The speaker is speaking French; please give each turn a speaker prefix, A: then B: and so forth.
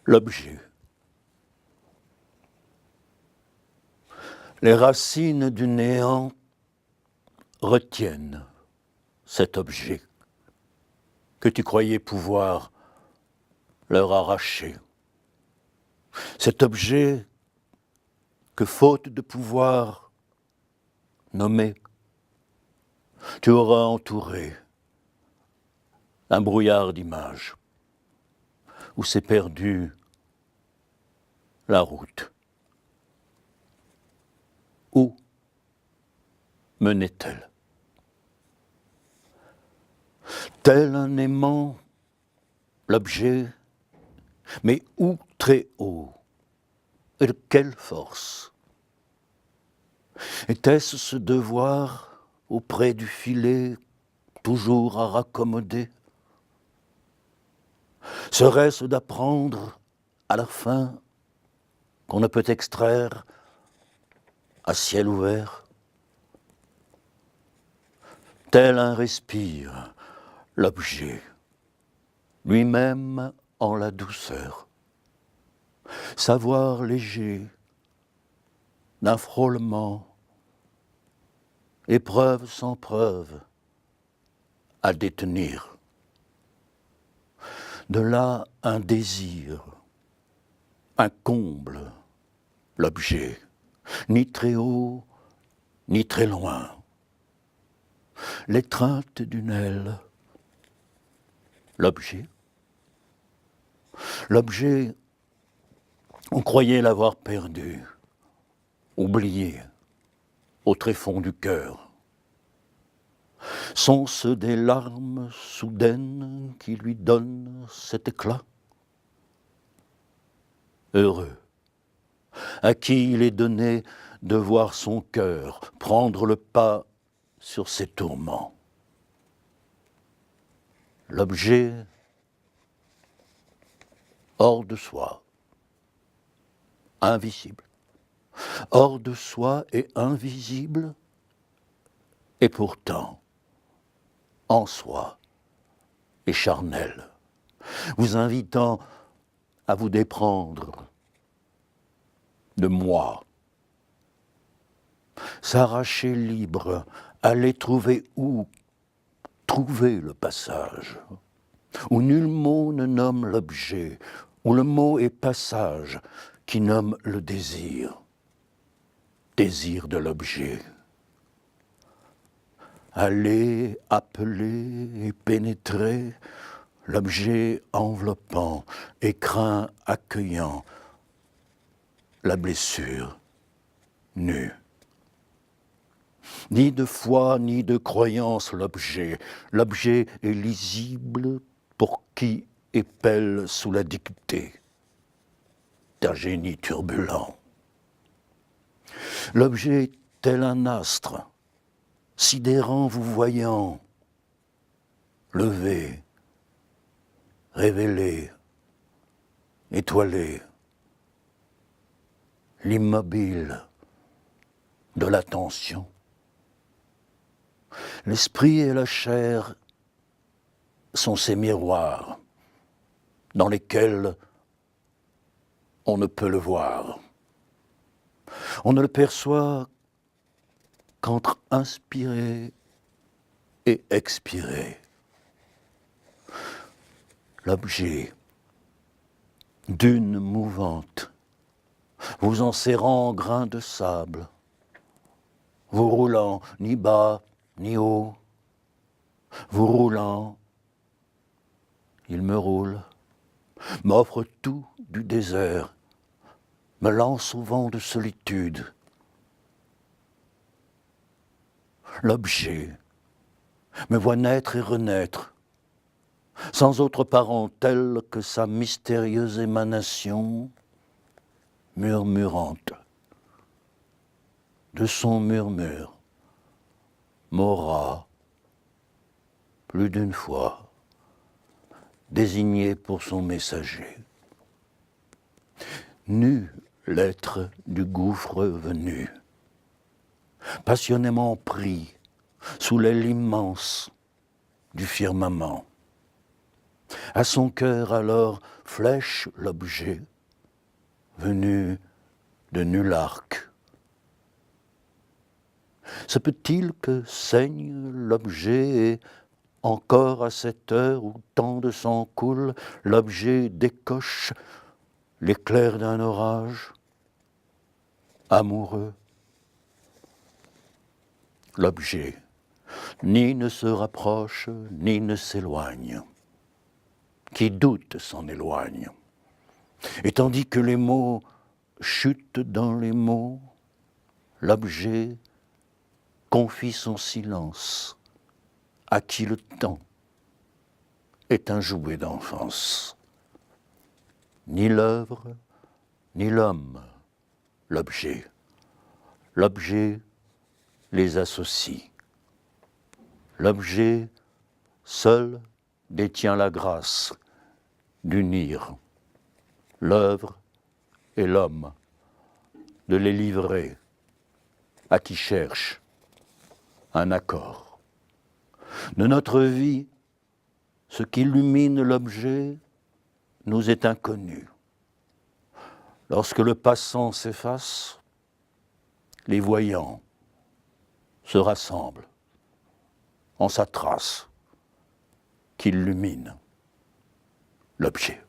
A: l'objet. Les racines du néant retiennent cet objet que tu croyais pouvoir leur arracher. Cet objet que, faute de pouvoir nommer, tu auras entouré un brouillard d'images où s'est perdue la route. Où menait-elle? Tel un aimant, l'objet, mais où très haut? Et de quelle force? Était-ce ce devoir auprès du filet, toujours à raccommoder? Serait-ce d'apprendre à la fin qu'on ne peut extraire à ciel ouvert? Tel un respire, l'objet, lui-même en la douceur. Savoir léger d'un frôlement, épreuve sans preuve à détenir. De là un désir, un comble, l'objet, ni très haut, ni très loin. L'étreinte d'une aile, l'objet. L'objet, on croyait l'avoir perdu, oublié, au tréfonds du cœur. Sont-ce des larmes soudaines qui lui donnent cet éclat? Heureux, à qui il est donné de voir son cœur prendre le pas sur ses tourments. L'objet hors de soi, invisible, hors de soi et invisible, et pourtant en soi et charnel, vous invitant à vous déprendre de moi, s'arracher libre, aller trouver où? Trouver le passage, où nul mot ne nomme l'objet, où le mot est passage qui nomme le désir, désir de l'objet. Aller, appeler et pénétrer, l'objet enveloppant, écrin accueillant, la blessure nue. Ni de foi, ni de croyance l'objet. L'objet est lisible pour qui épelle sous la dictée d'un génie turbulent. L'objet est tel un astre, sidérant vous voyant, levé, révélé, étoilé, l'immobile de l'attention. L'esprit et la chair sont ces miroirs dans lesquels on ne peut le voir. On ne le perçoit qu'entre inspirer et expirer. L'objet d'une mouvante, vous enserrant en grains de sable, vous roulant ni bas ni haut, vous roulant, il me roule, m'offre tout du désert, me lance au vent de solitude. L'objet me voit naître et renaître, sans autre parentèle que sa mystérieuse émanation murmurante. De son murmure m'aura, plus d'une fois, désigné pour son messager. Nu l'être du gouffre venu, passionnément pris sous l'aile immense du firmament. À son cœur alors flèche l'objet, venu de nul arc. Se peut-il que saigne l'objet et, encore à cette heure où tant de sang coule, l'objet décoche l'éclair d'un orage? Amoureux, l'objet ni ne se rapproche, ni ne s'éloigne. Qui doute s'en éloigne. Et tandis que les mots chutent dans les mots, l'objet confie son silence à qui le temps est un jouet d'enfance. Ni l'œuvre, ni l'homme, l'objet. L'objet les associe. L'objet seul détient la grâce d'unir l'œuvre et l'homme, de les livrer à qui cherche un accord. De notre vie, ce qui illumine l'objet nous est inconnu. Lorsque le passant s'efface, les voyants se rassemblent en sa trace qui illumine l'objet.